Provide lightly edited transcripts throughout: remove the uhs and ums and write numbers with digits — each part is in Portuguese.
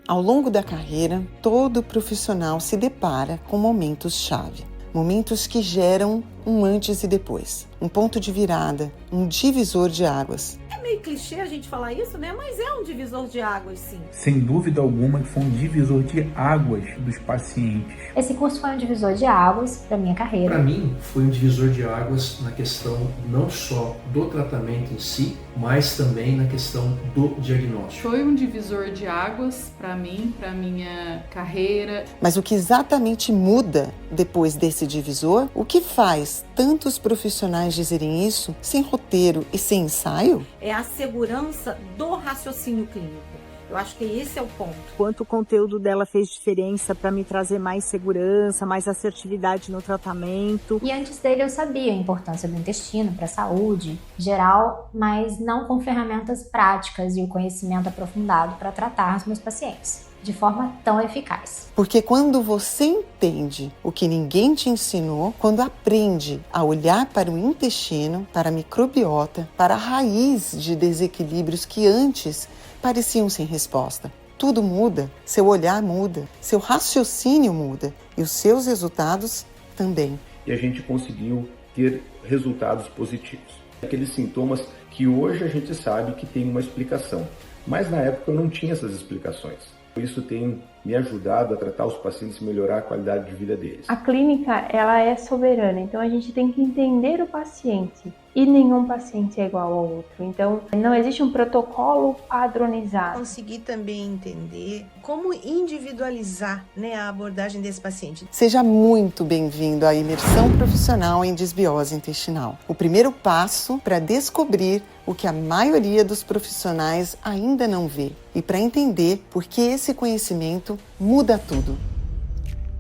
Ao longo da carreira, todo profissional se depara com momentos-chave. Momentos que geram um antes e depois, um ponto de virada, um divisor de águas. É meio clichê a gente falar isso, né? Mas é um divisor de águas, sim. Sem dúvida alguma, foi um divisor de águas dos pacientes. Esse curso foi um divisor de águas para minha carreira. Para mim, foi um divisor de águas na questão não só do tratamento em si, mas também na questão do diagnóstico. Foi um divisor de águas para mim, para minha carreira. Mas o que exatamente muda depois desse divisor? O que faz tantos profissionais dizerem isso sem roteiro e sem ensaio? É a segurança do raciocínio clínico. Eu acho que esse é o ponto. Quanto o conteúdo dela fez diferença para me trazer mais segurança, mais assertividade no tratamento. E antes dele eu sabia a importância do intestino para a saúde geral, mas não com ferramentas práticas e o conhecimento aprofundado para tratar os meus pacientes de forma tão eficaz. Porque quando você entende o que ninguém te ensinou, quando aprende a olhar para o intestino, para a microbiota, para a raiz de desequilíbrios que antes pareciam sem resposta, tudo muda, seu olhar muda, seu raciocínio muda e os seus resultados também. E a gente conseguiu ter resultados positivos. Aqueles sintomas que hoje a gente sabe que tem uma explicação, mas na época eu não tinha essas explicações. Isso tem me ajudado a tratar os pacientes e melhorar a qualidade de vida deles. A clínica, ela é soberana, então a gente tem que entender o paciente e nenhum paciente é igual ao outro. Então, não existe um protocolo padronizado. Conseguir também entender como individualizar, a abordagem desse paciente. Seja muito bem-vindo à imersão profissional em desbiose intestinal. O primeiro passo para descobrir o que a maioria dos profissionais ainda não vê e para entender por que esse conhecimento muda tudo.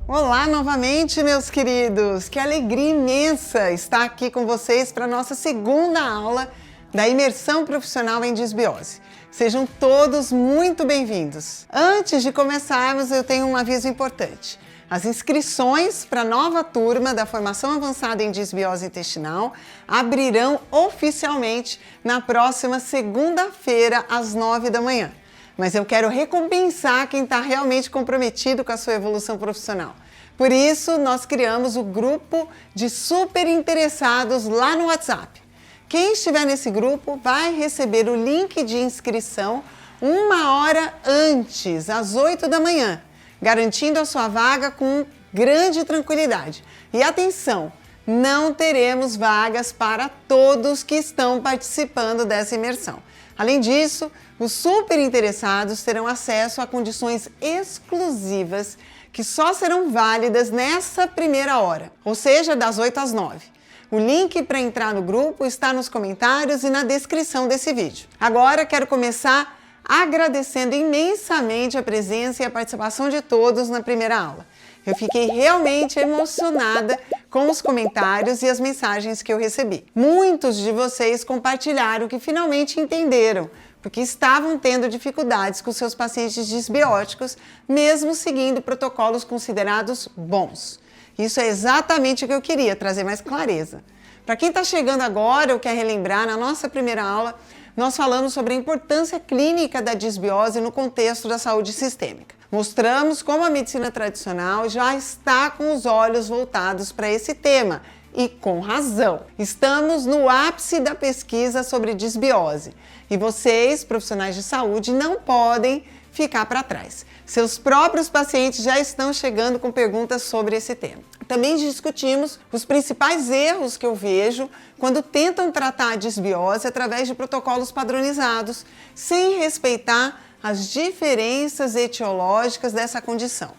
Olá novamente, meus queridos! Que alegria imensa estar aqui com vocês para a nossa segunda aula da imersão profissional em desbiose. Sejam todos muito bem-vindos. Antes de começarmos, eu tenho um aviso importante. As inscrições para a nova turma da formação avançada em desbiose intestinal abrirão oficialmente na próxima segunda-feira, às 9 da manhã. Mas eu quero recompensar quem está realmente comprometido com a sua evolução profissional. Por isso, nós criamos o grupo de super interessados lá no WhatsApp. Quem estiver nesse grupo vai receber o link de inscrição 1 hora antes, às 8 da manhã, garantindo a sua vaga com grande tranquilidade. E atenção, não teremos vagas para todos que estão participando dessa imersão. Além disso, os super interessados terão acesso a condições exclusivas que só serão válidas nessa primeira hora, ou seja, das 8 às 9. O link para entrar no grupo está nos comentários e na descrição desse vídeo. Agora quero começar agradecendo imensamente a presença e a participação de todos na primeira aula. Eu fiquei realmente emocionada com os comentários e as mensagens que eu recebi. Muitos de vocês compartilharam que finalmente entenderam, porque estavam tendo dificuldades com seus pacientes desbióticos, mesmo seguindo protocolos considerados bons. Isso é exatamente o que eu queria, trazer mais clareza. Para quem está chegando agora ou quer relembrar, na nossa primeira aula, nós falamos sobre a importância clínica da desbiose no contexto da saúde sistêmica. Mostramos como a medicina tradicional já está com os olhos voltados para esse tema, e com razão. Estamos no ápice da pesquisa sobre desbiose e vocês, profissionais de saúde, não podem ficar para trás. Seus próprios pacientes já estão chegando com perguntas sobre esse tema. Também discutimos os principais erros que eu vejo quando tentam tratar a desbiose através de protocolos padronizados, sem respeitar as diferenças etiológicas dessa condição.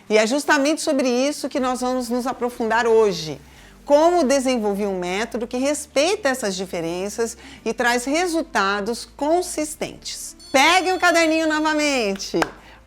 E é justamente sobre isso que nós vamos nos aprofundar hoje. Como desenvolver um método que respeita essas diferenças e traz resultados consistentes. Peguem o caderninho novamente!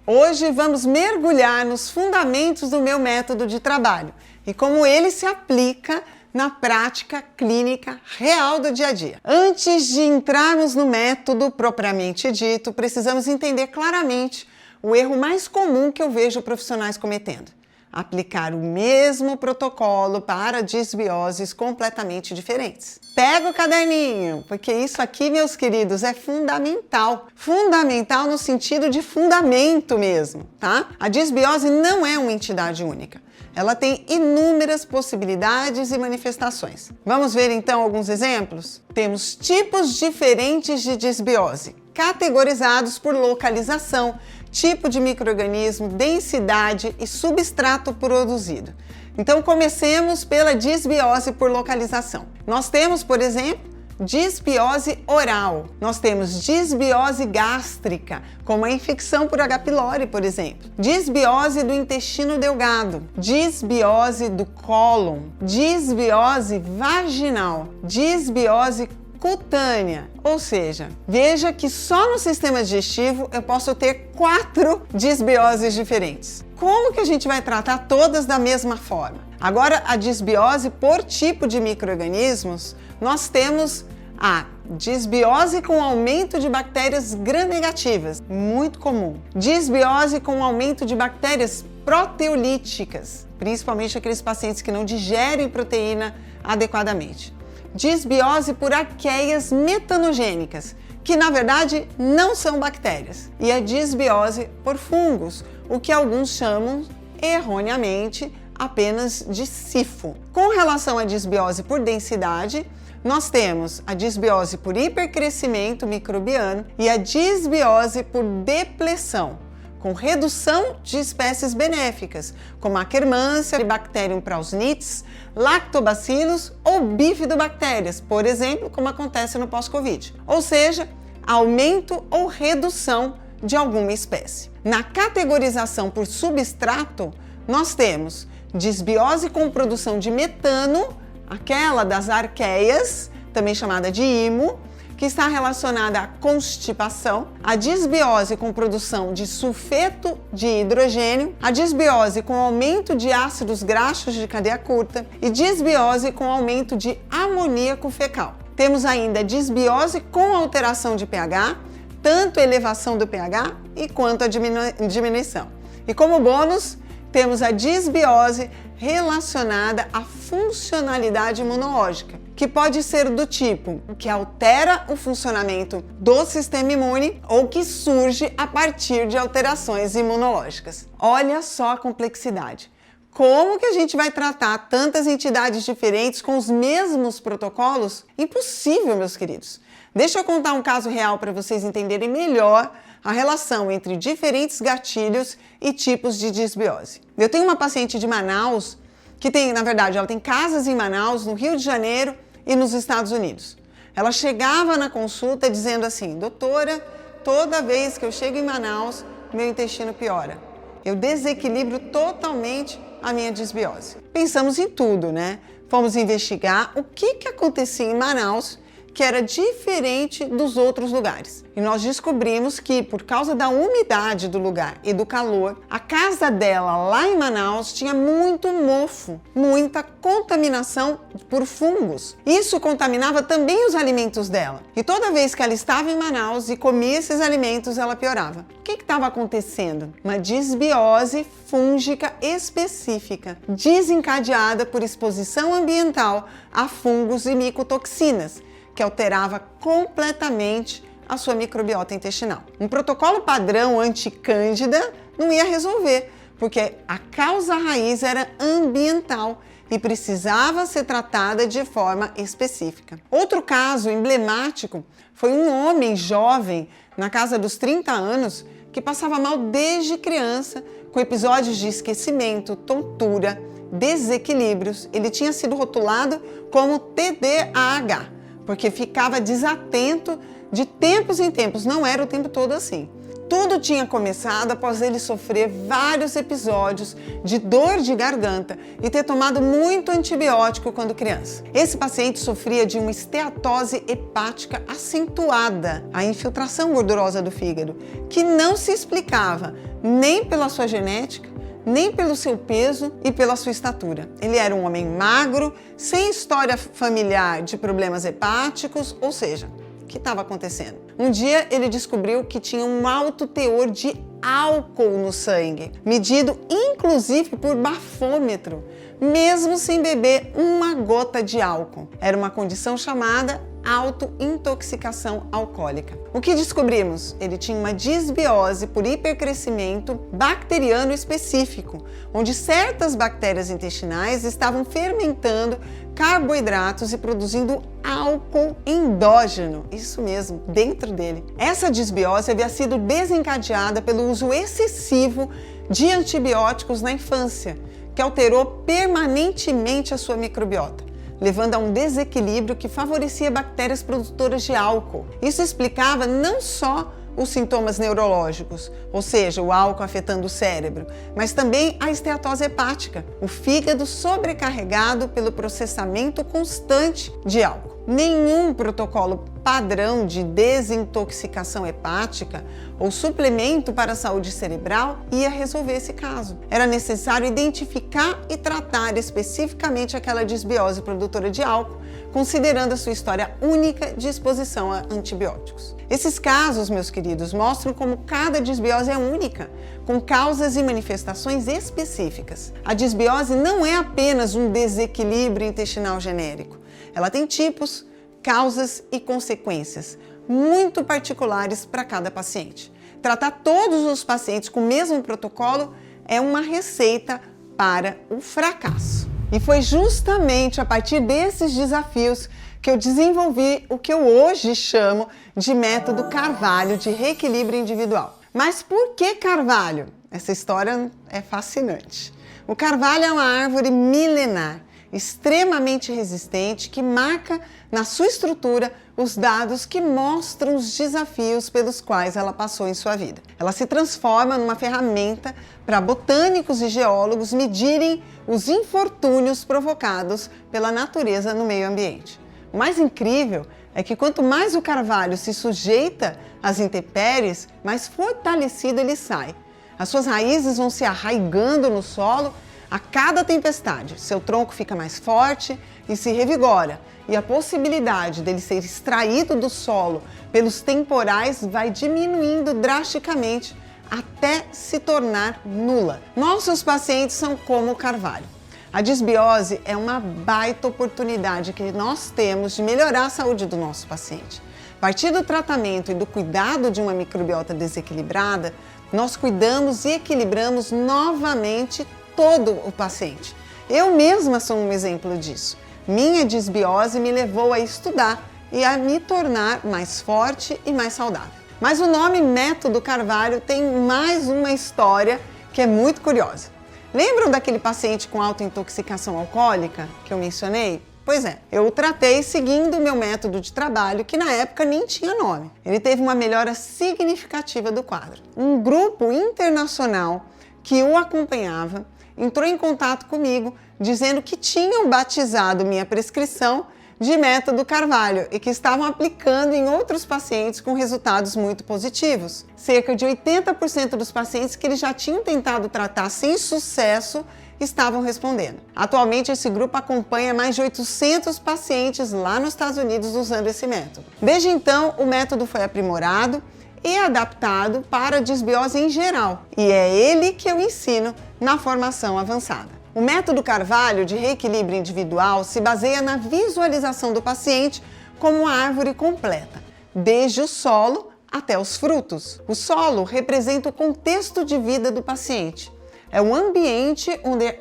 Hoje vamos mergulhar nos fundamentos do meu método de trabalho e como ele se aplica na prática clínica real do dia a dia. Antes de entrarmos no método propriamente dito, precisamos entender claramente o erro mais comum que eu vejo profissionais cometendo: aplicar o mesmo protocolo para disbioses completamente diferentes. Pega o caderninho, porque isso aqui, meus queridos, é fundamental. Fundamental no sentido de fundamento mesmo, tá? A disbiose não é uma entidade única. Ela tem inúmeras possibilidades e manifestações. Vamos ver então alguns exemplos? Temos tipos diferentes de disbiose, categorizados por localização, tipo de micro-organismo, densidade e substrato produzido. Então comecemos pela disbiose por localização. Nós temos, por exemplo, disbiose oral. Nós temos disbiose gástrica, como a infecção por H. pylori, por exemplo. Disbiose do intestino delgado, disbiose do cólon, disbiose vaginal, disbiose cutânea. Ou seja, veja que só no sistema digestivo eu posso ter 4 disbioses diferentes. Como que a gente vai tratar todas da mesma forma? Agora, a disbiose por tipo de micro-organismos, nós temos a disbiose com aumento de bactérias gram-negativas, muito comum. Disbiose com aumento de bactérias proteolíticas, principalmente aqueles pacientes que não digerem proteína adequadamente. Disbiose por arqueias metanogênicas, que na verdade não são bactérias. E a disbiose por fungos, o que alguns chamam erroneamente apenas de sifo. Com relação à disbiose por densidade, nós temos a disbiose por hipercrescimento microbiano e a disbiose por depressão, com redução de espécies benéficas, como a Akkermansia, Bacterium prausnitis, lactobacillus ou bifidobactérias, por exemplo, como acontece no pós-Covid. Ou seja, aumento ou redução de alguma espécie. Na categorização por substrato, nós temos disbiose com produção de metano, aquela das arqueias, também chamada de IMO, que está relacionada à constipação, a disbiose com produção de sulfeto de hidrogênio, a disbiose com aumento de ácidos graxos de cadeia curta e disbiose com aumento de amoníaco fecal. Temos ainda a disbiose com alteração de pH, tanto a elevação do pH e quanto a diminuição. E como bônus, temos a disbiose relacionada à funcionalidade imunológica, que pode ser do tipo que altera o funcionamento do sistema imune ou que surge a partir de alterações imunológicas. Olha só a complexidade. Como que a gente vai tratar tantas entidades diferentes com os mesmos protocolos? Impossível, meus queridos. Deixa eu contar um caso real para vocês entenderem melhor a relação entre diferentes gatilhos e tipos de disbiose. Eu tenho uma paciente de Manaus que tem, na verdade, ela tem casas em Manaus, no Rio de Janeiro e nos Estados Unidos. Ela chegava na consulta dizendo assim: doutora, toda vez que eu chego em Manaus, meu intestino piora. Eu desequilibro totalmente a minha disbiose. Pensamos em tudo, né? Fomos investigar o que acontecia em Manaus que era diferente dos outros lugares. E nós descobrimos que, por causa da umidade do lugar e do calor, a casa dela lá em Manaus tinha muito mofo, muita contaminação por fungos. Isso contaminava também os alimentos dela. E toda vez que ela estava em Manaus e comia esses alimentos, ela piorava. O que estava acontecendo? Uma disbiose fúngica específica, desencadeada por exposição ambiental a fungos e micotoxinas, que alterava completamente a sua microbiota intestinal. Um protocolo padrão anti-cândida não ia resolver, porque a causa raiz era ambiental e precisava ser tratada de forma específica. Outro caso emblemático foi um homem jovem, na casa dos 30 anos, que passava mal desde criança, com episódios de esquecimento, tontura, desequilíbrios. Ele tinha sido rotulado como TDAH, porque ficava desatento de tempos em tempos, não era o tempo todo assim. Tudo tinha começado após ele sofrer vários episódios de dor de garganta e ter tomado muito antibiótico quando criança. Esse paciente sofria de uma esteatose hepática acentuada, a infiltração gordurosa do fígado, que não se explicava nem pela sua genética, nem pelo seu peso e pela sua estatura. Ele era um homem magro, sem história familiar de problemas hepáticos, ou seja, o que estava acontecendo? Um dia ele descobriu que tinha um alto teor de álcool no sangue, medido inclusive por bafômetro, mesmo sem beber uma gota de álcool. Era uma condição chamada autointoxicação alcoólica. O que descobrimos? Ele tinha uma disbiose por hipercrescimento bacteriano específico, onde certas bactérias intestinais estavam fermentando carboidratos e produzindo álcool endógeno, isso mesmo, dentro dele. Essa disbiose havia sido desencadeada pelo uso excessivo de antibióticos na infância, que alterou permanentemente a sua microbiota, levando a um desequilíbrio que favorecia bactérias produtoras de álcool. Isso explicava não só os sintomas neurológicos, ou seja, o álcool afetando o cérebro, mas também a esteatose hepática, o fígado sobrecarregado pelo processamento constante de álcool. Nenhum protocolo padrão de desintoxicação hepática ou suplemento para a saúde cerebral ia resolver esse caso. Era necessário identificar e tratar especificamente aquela disbiose produtora de álcool, considerando a sua história única de exposição a antibióticos. Esses casos, meus queridos, mostram como cada disbiose é única, com causas e manifestações específicas. A disbiose não é apenas um desequilíbrio intestinal genérico. Ela tem tipos, causas e consequências muito particulares para cada paciente. Tratar todos os pacientes com o mesmo protocolo é uma receita para o fracasso. E foi justamente a partir desses desafios que eu desenvolvi o que eu hoje chamo de método Carvalho de reequilíbrio individual. Mas por que Carvalho? Essa história é fascinante. O Carvalho é uma árvore milenar, extremamente resistente, que marca na sua estrutura os dados que mostram os desafios pelos quais ela passou em sua vida. Ela se transforma numa ferramenta para botânicos e geólogos medirem os infortúnios provocados pela natureza no meio ambiente. O mais incrível é que quanto mais o carvalho se sujeita às intempéries, mais fortalecido ele sai. As suas raízes vão se arraigando no solo a cada tempestade. Seu tronco fica mais forte e se revigora, e a possibilidade dele ser extraído do solo pelos temporais vai diminuindo drasticamente até se tornar nula. Nossos pacientes são como o carvalho. A disbiose é uma baita oportunidade que nós temos de melhorar a saúde do nosso paciente. A partir do tratamento e do cuidado de uma microbiota desequilibrada, nós cuidamos e equilibramos novamente todo o paciente. Eu mesma sou um exemplo disso. Minha disbiose me levou a estudar e a me tornar mais forte e mais saudável. Mas o nome Método Carvalho tem mais uma história que é muito curiosa. Lembram daquele paciente com autointoxicação alcoólica que eu mencionei? Pois é, eu o tratei seguindo o meu método de trabalho, que na época nem tinha nome. Ele teve uma melhora significativa do quadro. Um grupo internacional que o acompanhava entrou em contato comigo dizendo que tinham batizado minha prescrição de método Carvalho e que estavam aplicando em outros pacientes com resultados muito positivos. Cerca de 80% dos pacientes que eles já tinham tentado tratar sem sucesso estavam respondendo. Atualmente, esse grupo acompanha mais de 800 pacientes lá nos Estados Unidos usando esse método. Desde então, o método foi aprimorado e adaptado para a disbiose em geral, e é ele que eu ensino na formação avançada. O método Carvalho de reequilíbrio individual se baseia na visualização do paciente como uma árvore completa, desde o solo até os frutos. O solo representa o contexto de vida do paciente. É o ambiente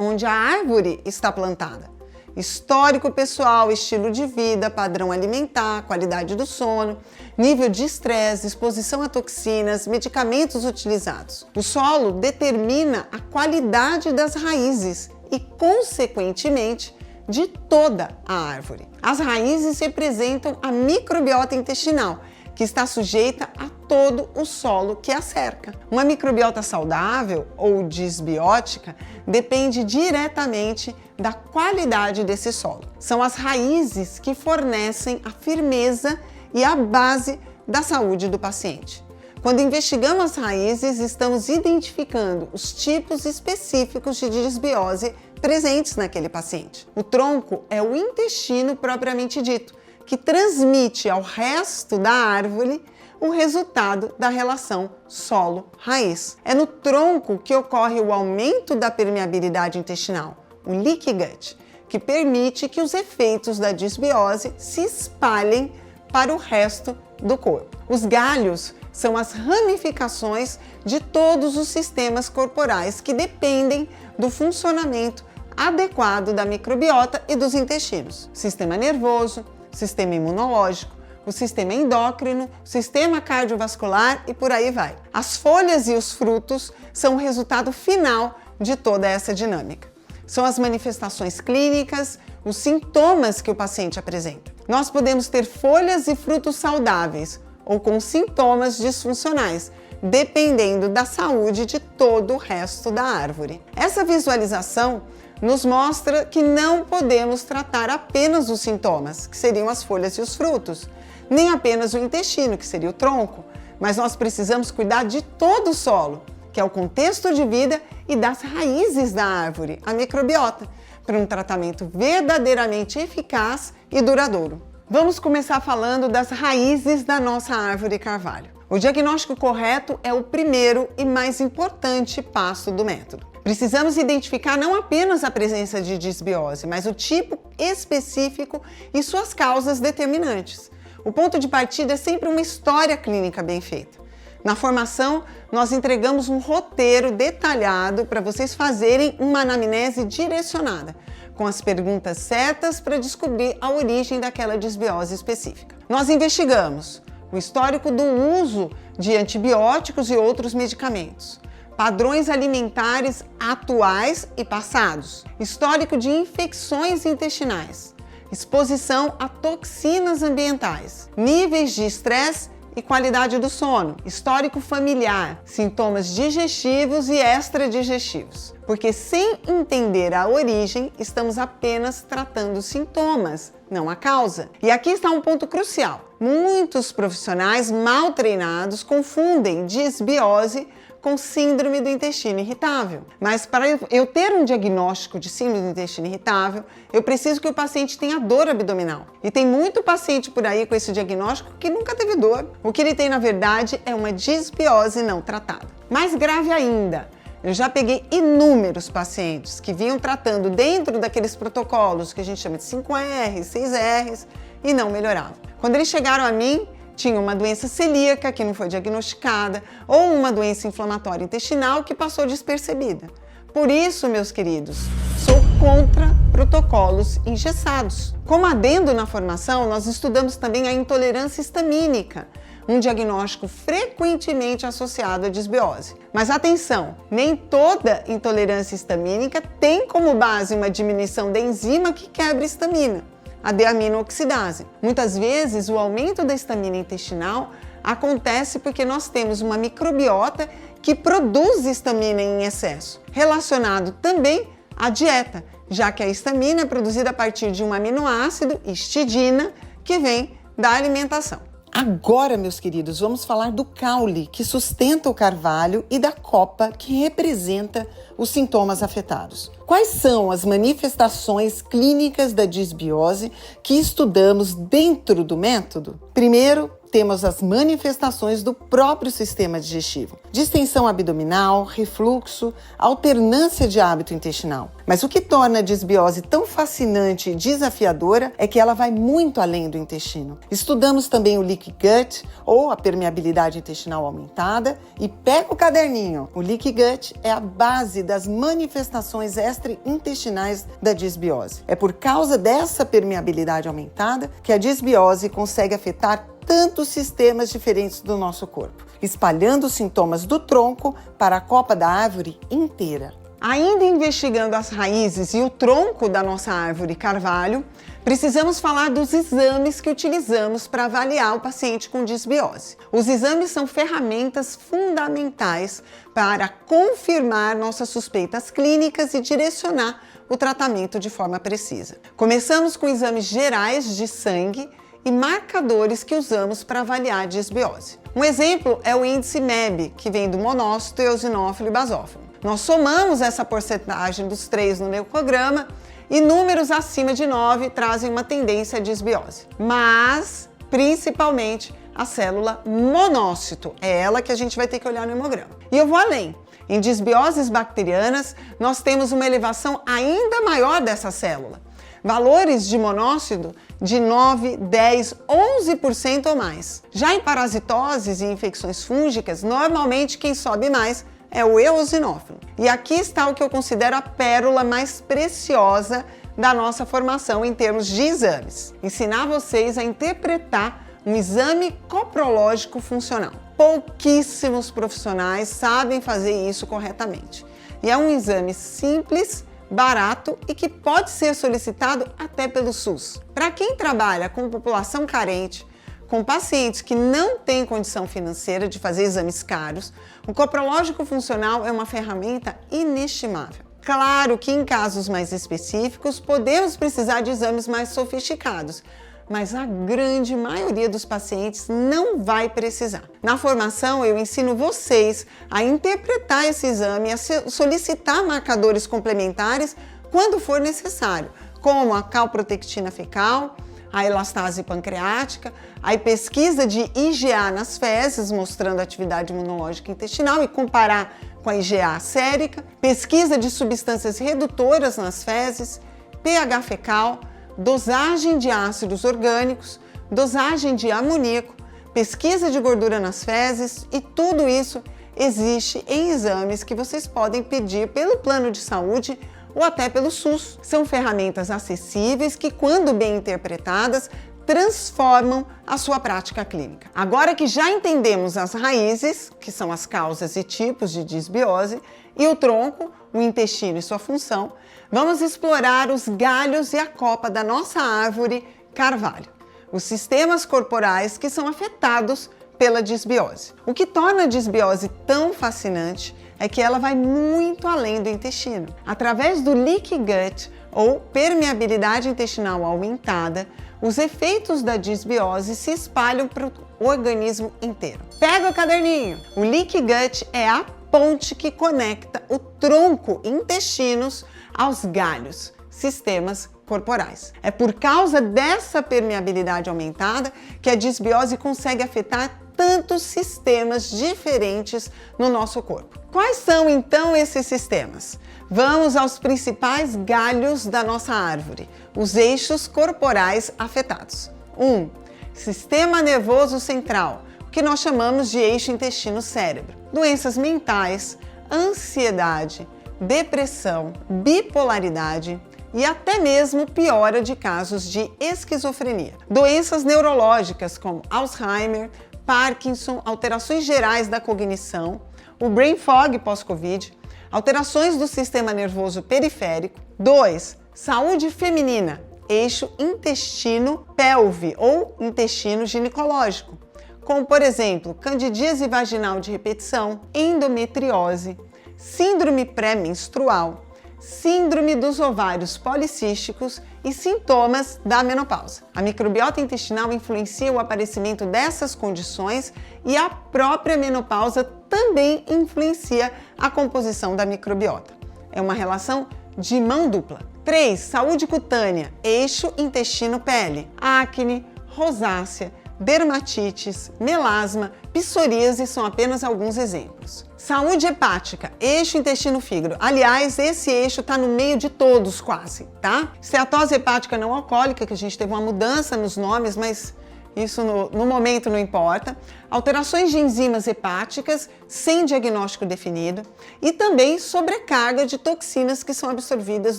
onde a árvore está plantada. Histórico pessoal, estilo de vida, padrão alimentar, qualidade do sono, nível de estresse, exposição a toxinas, medicamentos utilizados. O solo determina a qualidade das raízes e, consequentemente, de toda a árvore. As raízes representam a microbiota intestinal, que está sujeita a todo o solo que a cerca. Uma microbiota saudável ou disbiótica depende diretamente da qualidade desse solo. São as raízes que fornecem a firmeza e a base da saúde do paciente. Quando investigamos as raízes, estamos identificando os tipos específicos de disbiose presentes naquele paciente. O tronco é o intestino propriamente dito, que transmite ao resto da árvore o resultado da relação solo-raiz. É no tronco que ocorre o aumento da permeabilidade intestinal, o leaky gut, que permite que os efeitos da disbiose se espalhem para o resto do corpo. Os galhos são as ramificações de todos os sistemas corporais que dependem do funcionamento adequado da microbiota e dos intestinos. Sistema nervoso, sistema imunológico, o sistema endócrino, o sistema cardiovascular e por aí vai. As folhas e os frutos são o resultado final de toda essa dinâmica. São as manifestações clínicas, os sintomas que o paciente apresenta. Nós podemos ter folhas e frutos saudáveis ou com sintomas disfuncionais, dependendo da saúde de todo o resto da árvore. Essa visualização nos mostra que não podemos tratar apenas os sintomas, que seriam as folhas e os frutos, nem apenas o intestino, que seria o tronco, mas nós precisamos cuidar de todo o solo, que é o contexto de vida e das raízes da árvore, a microbiota, para um tratamento verdadeiramente eficaz e duradouro. Vamos começar falando das raízes da nossa árvore carvalho. O diagnóstico correto é o primeiro e mais importante passo do método. Precisamos identificar não apenas a presença de disbiose, mas o tipo específico e suas causas determinantes. O ponto de partida é sempre uma história clínica bem feita. Na formação, nós entregamos um roteiro detalhado para vocês fazerem uma anamnese direcionada, com as perguntas certas para descobrir a origem daquela disbiose específica. Nós investigamos o histórico do uso de antibióticos e outros medicamentos, padrões alimentares atuais e passados, histórico de infecções intestinais, exposição a toxinas ambientais, níveis de estresse e qualidade do sono, histórico familiar, sintomas digestivos e extradigestivos. Porque sem entender a origem, estamos apenas tratando os sintomas, não a causa. E aqui está um ponto crucial. Muitos profissionais mal treinados confundem disbiose com síndrome do intestino irritável. Mas para eu ter um diagnóstico de síndrome do intestino irritável, eu preciso que o paciente tenha dor abdominal. E tem muito paciente por aí com esse diagnóstico que nunca teve dor. O que ele tem, na verdade, é uma disbiose não tratada. Mais grave ainda, eu já peguei inúmeros pacientes que vinham tratando dentro daqueles protocolos que a gente chama de 5R, 6Rs e não melhoravam. Quando eles chegaram a mim, tinha uma doença celíaca que não foi diagnosticada ou uma doença inflamatória intestinal que passou despercebida. Por isso, meus queridos, sou contra protocolos engessados. Como adendo na formação, nós estudamos também a intolerância histamínica, um diagnóstico frequentemente associado à disbiose. Mas atenção, nem toda intolerância histamínica tem como base uma diminuição da enzima que quebra histamina, a deamino-oxidase. Muitas vezes, o aumento da histamina intestinal acontece porque nós temos uma microbiota que produz histamina em excesso, relacionado também à dieta, já que a histamina é produzida a partir de um aminoácido, histidina, que vem da alimentação. Agora, meus queridos, vamos falar do caule, que sustenta o carvalho, e da copa, que representa os sintomas afetados. Quais são as manifestações clínicas da disbiose que estudamos dentro do método? Primeiro, temos as manifestações do próprio sistema digestivo: distensão abdominal, refluxo, alternância de hábito intestinal. Mas o que torna a disbiose tão fascinante e desafiadora é que ela vai muito além do intestino. Estudamos também o leaky gut, ou a permeabilidade intestinal aumentada, e pega o caderninho. O leaky gut é a base das manifestações extraintestinais da disbiose. É por causa dessa permeabilidade aumentada que a disbiose consegue afetar tantos sistemas diferentes do nosso corpo, espalhando os sintomas do tronco para a copa da árvore inteira. Ainda investigando as raízes e o tronco da nossa árvore carvalho, precisamos falar dos exames que utilizamos para avaliar o paciente com disbiose. Os exames são ferramentas fundamentais para confirmar nossas suspeitas clínicas e direcionar o tratamento de forma precisa. Começamos com exames gerais de sangue e marcadores que usamos para avaliar a disbiose. Um exemplo é o índice MEB, que vem do monócito, eosinófilo e basófilo. Nós somamos essa porcentagem dos três no leucograma e números acima de 9 trazem uma tendência à disbiose. Mas, principalmente, a célula monócito. É ela que a gente vai ter que olhar no hemograma. E eu vou além. Em disbioses bacterianas, nós temos uma elevação ainda maior dessa célula. Valores de monócito de 9, 10, 11% ou mais. Já em parasitoses e infecções fúngicas, normalmente quem sobe mais é o eosinófilo. E aqui está o que eu considero a pérola mais preciosa da nossa formação em termos de exames. Ensinar vocês a interpretar um exame coprológico funcional. Pouquíssimos profissionais sabem fazer isso corretamente. E é um exame simples, barato e que pode ser solicitado até pelo SUS. Para quem trabalha com população carente, com pacientes que não têm condição financeira de fazer exames caros, o coprológico funcional é uma ferramenta inestimável. Claro que em casos mais específicos podemos precisar de exames mais sofisticados, mas a grande maioria dos pacientes não vai precisar. Na formação, eu ensino vocês a interpretar esse exame e a solicitar marcadores complementares quando for necessário, como a calprotectina fecal, a elastase pancreática, a pesquisa de IgA nas fezes, mostrando a atividade imunológica intestinal e comparar com a IgA sérica, pesquisa de substâncias redutoras nas fezes, pH fecal, dosagem de ácidos orgânicos, dosagem de amoníaco, pesquisa de gordura nas fezes e tudo isso existe em exames que vocês podem pedir pelo plano de saúde ou até pelo SUS. São ferramentas acessíveis que, quando bem interpretadas, transformam a sua prática clínica. Agora que já entendemos as raízes, que são as causas e tipos de disbiose, e o tronco, o intestino e sua função, vamos explorar os galhos e a copa da nossa árvore carvalho, os sistemas corporais que são afetados pela disbiose. O que torna a disbiose tão fascinante é que ela vai muito além do intestino. Através do leaky gut, ou permeabilidade intestinal aumentada, os efeitos da disbiose se espalham para o organismo inteiro. Pega o caderninho! O leaky gut é a ponte que conecta o tronco intestinos aos galhos, sistemas corporais. É por causa dessa permeabilidade aumentada que a disbiose consegue afetar tantos sistemas diferentes no nosso corpo. Quais são então esses sistemas? Vamos aos principais galhos da nossa árvore, os eixos corporais afetados. 1. Sistema nervoso central, que nós chamamos de eixo intestino-cérebro. Doenças mentais, ansiedade, depressão, bipolaridade e até mesmo piora de casos de esquizofrenia. Doenças neurológicas como Alzheimer, Parkinson, alterações gerais da cognição, o brain fog pós-Covid, alterações do sistema nervoso periférico. 2. Saúde feminina, eixo intestino-pelve ou intestino ginecológico, como por exemplo, candidíase vaginal de repetição, endometriose, síndrome pré-menstrual, síndrome dos ovários policísticos e sintomas da menopausa. A microbiota intestinal influencia o aparecimento dessas condições e a própria menopausa também influencia a composição da microbiota. É uma relação de mão dupla. 3. Saúde cutânea, eixo intestino-pele, acne, rosácea, dermatites, melasma, psoríase são apenas alguns exemplos. Saúde hepática, eixo intestino-fígado. Aliás, esse eixo está no meio de todos quase, tá? Steatose hepática não alcoólica, que a gente teve uma mudança nos nomes, mas isso no momento não importa. Alterações de enzimas hepáticas sem diagnóstico definido e também sobrecarga de toxinas que são absorvidas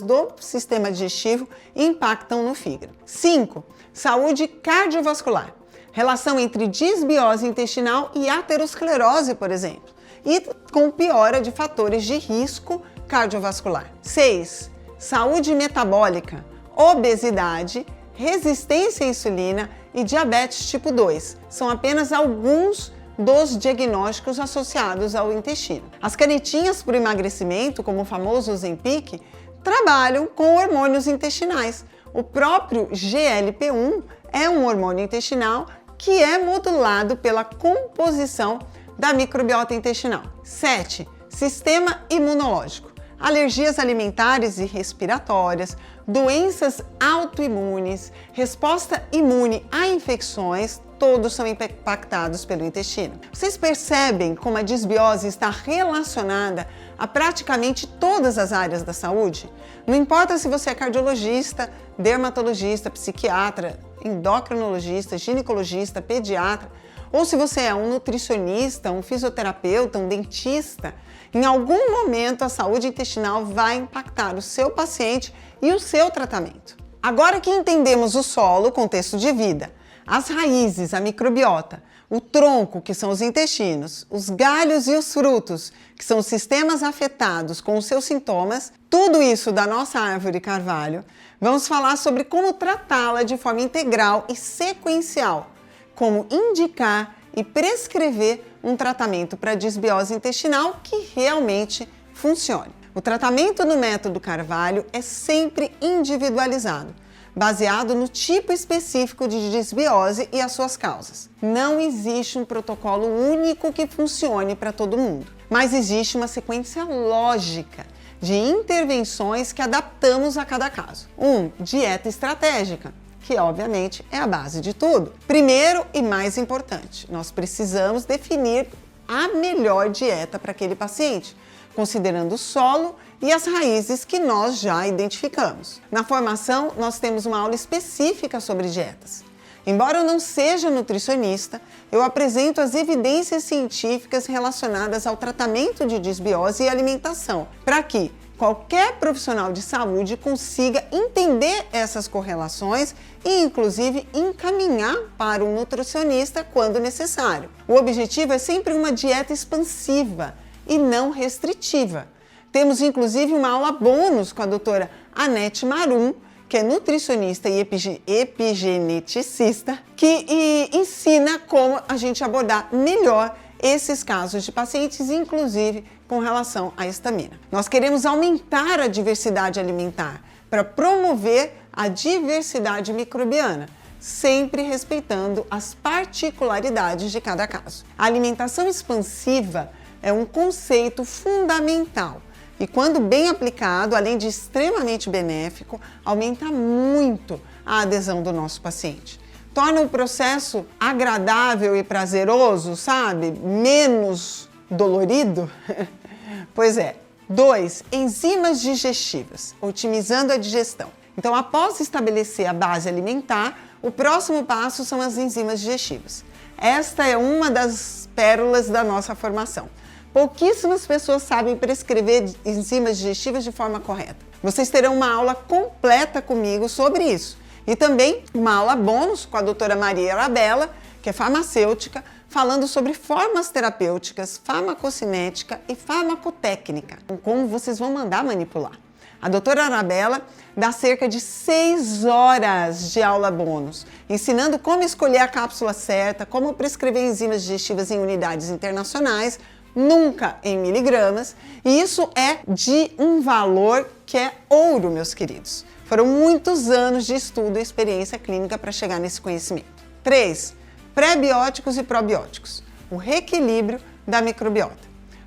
do sistema digestivo e impactam no fígado. 5. Saúde cardiovascular. Relação entre disbiose intestinal e aterosclerose, por exemplo, e com piora de fatores de risco cardiovascular. 6. Saúde metabólica, obesidade, resistência à insulina e diabetes tipo 2. São apenas alguns dos diagnósticos associados ao intestino. As canetinhas para o emagrecimento, como o famoso Ozempic, trabalham com hormônios intestinais. O próprio GLP-1 é um hormônio intestinal que é modulado pela composição da microbiota intestinal. 7. Sistema imunológico. alergias alimentares e respiratórias, doenças autoimunes, resposta imune a infecções, todos são impactados pelo intestino. Vocês percebem como a disbiose está relacionada a praticamente todas as áreas da saúde? Não importa se você é cardiologista, dermatologista, psiquiatra, endocrinologista, ginecologista, pediatra, ou se você é um nutricionista, um fisioterapeuta, um dentista, em algum momento a saúde intestinal vai impactar o seu paciente e o seu tratamento. Agora que entendemos o solo, o contexto de vida, as raízes, a microbiota, o tronco, que são os intestinos, os galhos e os frutos, que são os sistemas afetados com os seus sintomas, tudo isso da nossa árvore carvalho, vamos falar sobre como tratá-la de forma integral e sequencial, como indicar e prescrever um tratamento para disbiose intestinal que realmente funcione. O tratamento no método Carvalho é sempre individualizado, baseado no tipo específico de disbiose e as suas causas. Não existe um protocolo único que funcione para todo mundo, mas existe uma sequência lógica de intervenções que adaptamos a cada caso. Dieta estratégica, que obviamente é a base de tudo. Primeiro e mais importante, nós precisamos definir a melhor dieta para aquele paciente, considerando o solo e as raízes que nós já identificamos. Na formação, nós temos uma aula específica sobre dietas. Embora eu não seja nutricionista, eu apresento as evidências científicas relacionadas ao tratamento de disbiose e alimentação, para que qualquer profissional de saúde consiga entender essas correlações e, inclusive, encaminhar para um nutricionista quando necessário. O objetivo é sempre uma dieta expansiva e não restritiva. Temos, inclusive, uma aula bônus com a doutora Anete Marum, que é nutricionista e epigeneticista, que ensina como a gente abordar melhor esses casos de pacientes, inclusive com relação à histamina. Nós queremos aumentar a diversidade alimentar para promover a diversidade microbiana, sempre respeitando as particularidades de cada caso. A alimentação expansiva é um conceito fundamental e, quando bem aplicado, além de extremamente benéfico, aumenta muito a adesão do nosso paciente. Torna o processo agradável e prazeroso, sabe? Menos dolorido. Pois é. 2. Enzimas digestivas, otimizando a digestão. Então, após estabelecer a base alimentar, o próximo passo são as enzimas digestivas. Esta é uma das pérolas da nossa formação. Pouquíssimas pessoas sabem prescrever enzimas digestivas de forma correta. Vocês terão uma aula completa comigo sobre isso. E também uma aula bônus com a doutora Maria Arabella, que é farmacêutica, falando sobre formas terapêuticas, farmacocinética e farmacotécnica, como vocês vão mandar manipular. A doutora Arabella dá cerca de 6 horas de aula bônus, ensinando como escolher a cápsula certa, como prescrever enzimas digestivas em unidades internacionais, nunca em miligramas, e isso é de um valor que é ouro, meus queridos. Foram muitos anos de estudo e experiência clínica para chegar nesse conhecimento. 3. Pré-bióticos e probióticos. O reequilíbrio da microbiota.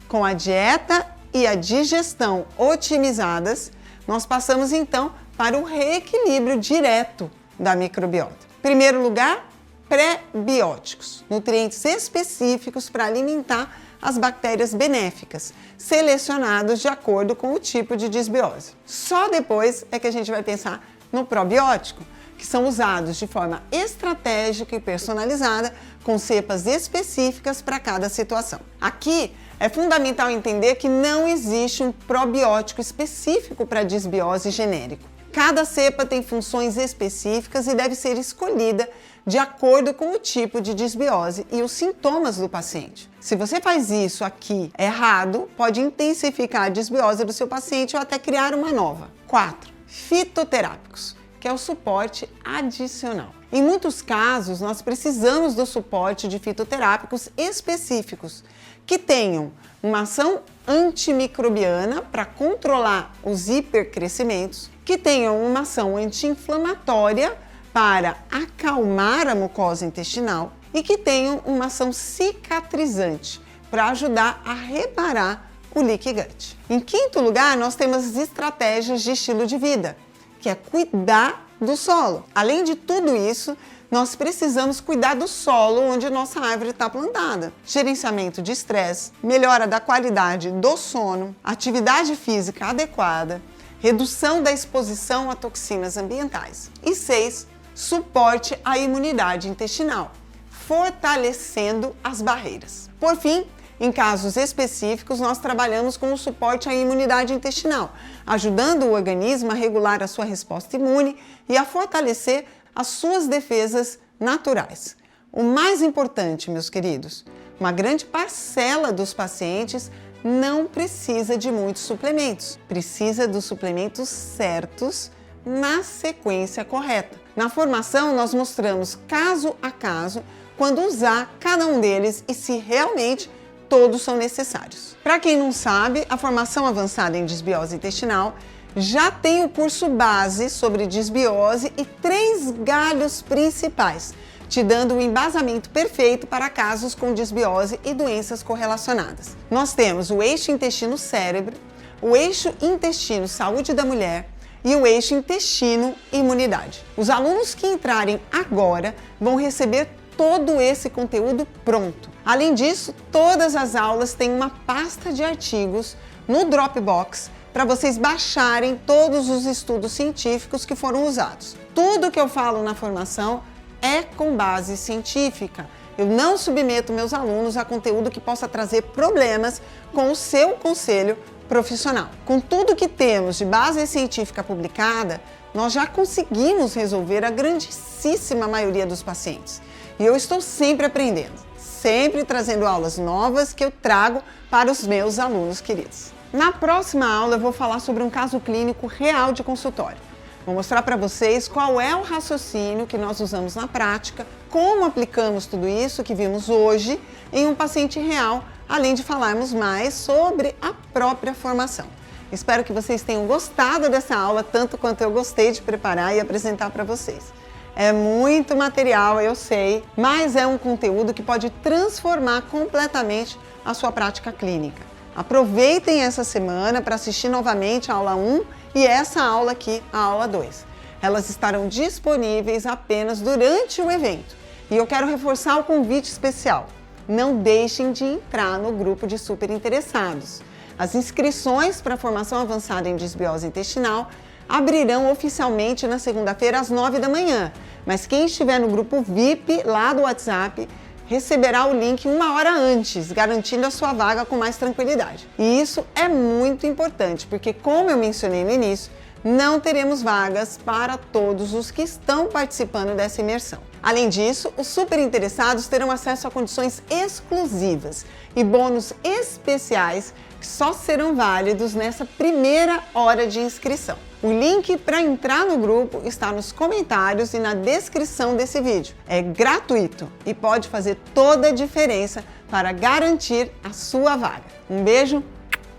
Com a dieta e a digestão otimizadas, nós passamos então para o reequilíbrio direto da microbiota. Em primeiro lugar, pré-bióticos, nutrientes específicos para alimentar as bactérias benéficas, selecionados de acordo com o tipo de disbiose. Só depois é que a gente vai pensar no probiótico, que são usados de forma estratégica e personalizada, com cepas específicas para cada situação. Aqui é fundamental entender que não existe um probiótico específico para disbiose genérico. Cada cepa tem funções específicas e deve ser escolhida de acordo com o tipo de disbiose e os sintomas do paciente. Se você faz isso aqui errado, pode intensificar a disbiose do seu paciente ou até criar uma nova. 4. Fitoterápicos, que é o suporte adicional. Em muitos casos, nós precisamos do suporte de fitoterápicos específicos, que tenham uma ação antimicrobiana para controlar os hipercrescimentos, que tenham uma ação anti-inflamatória para acalmar a mucosa intestinal e que tenham uma ação cicatrizante para ajudar a reparar o Leaky Gut. Em quinto lugar, nós temos as estratégias de estilo de vida, que é cuidar do solo. Além de tudo isso, nós precisamos cuidar do solo onde nossa árvore está plantada. Gerenciamento de estresse, melhora da qualidade do sono, atividade física adequada, redução da exposição a toxinas ambientais. E 6, suporte à imunidade intestinal, fortalecendo as barreiras. Por fim, em casos específicos, nós trabalhamos com o suporte à imunidade intestinal, ajudando o organismo a regular a sua resposta imune e a fortalecer as suas defesas naturais. O mais importante, meus queridos, uma grande parcela dos pacientes não precisa de muitos suplementos, precisa dos suplementos certos na sequência correta. Na formação, nós mostramos caso a caso quando usar cada um deles e se realmente todos são necessários. Para quem não sabe, a formação avançada em desbiose intestinal já tem o curso base sobre desbiose e 3 galhos principais, te dando o embasamento perfeito para casos com desbiose e doenças correlacionadas. Nós temos o eixo intestino-cérebro, o eixo intestino-saúde da mulher e o eixo intestino-imunidade. Os alunos que entrarem agora vão receber todo esse conteúdo pronto. Além disso, todas as aulas têm uma pasta de artigos no Dropbox para vocês baixarem todos os estudos científicos que foram usados. Tudo que eu falo na formação é com base científica. Eu não submeto meus alunos a conteúdo que possa trazer problemas com o seu conselho profissional. Com tudo que temos de base científica publicada, nós já conseguimos resolver a grandíssima maioria dos pacientes. E eu estou sempre aprendendo, sempre trazendo aulas novas que eu trago para os meus alunos queridos. Na próxima aula eu vou falar sobre um caso clínico real de consultório. Vou mostrar para vocês qual é o raciocínio que nós usamos na prática, como aplicamos tudo isso que vimos hoje em um paciente real, além de falarmos mais sobre a própria formação. Espero que vocês tenham gostado dessa aula, tanto quanto eu gostei de preparar e apresentar para vocês. É muito material, eu sei, mas é um conteúdo que pode transformar completamente a sua prática clínica. Aproveitem essa semana para assistir novamente a aula 1 e essa aula aqui, a aula 2. Elas estarão disponíveis apenas durante o evento. E eu quero reforçar o convite especial. Não deixem de entrar no grupo de super interessados. As inscrições para a formação avançada em desbiose intestinal abrirão oficialmente na segunda-feira às 9 da manhã. Mas quem estiver no grupo VIP lá do WhatsApp receberá o link 1 hora antes, garantindo a sua vaga com mais tranquilidade. E isso é muito importante, porque como eu mencionei no início, não teremos vagas para todos os que estão participando dessa imersão. Além disso, os super interessados terão acesso a condições exclusivas e bônus especiais que só serão válidos nessa primeira hora de inscrição. O link para entrar no grupo está nos comentários e na descrição desse vídeo. É gratuito e pode fazer toda a diferença para garantir a sua vaga. Um beijo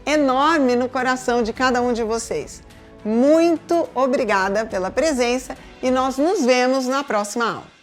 enorme no coração de cada um de vocês. Muito obrigada pela presença e nós nos vemos na próxima aula.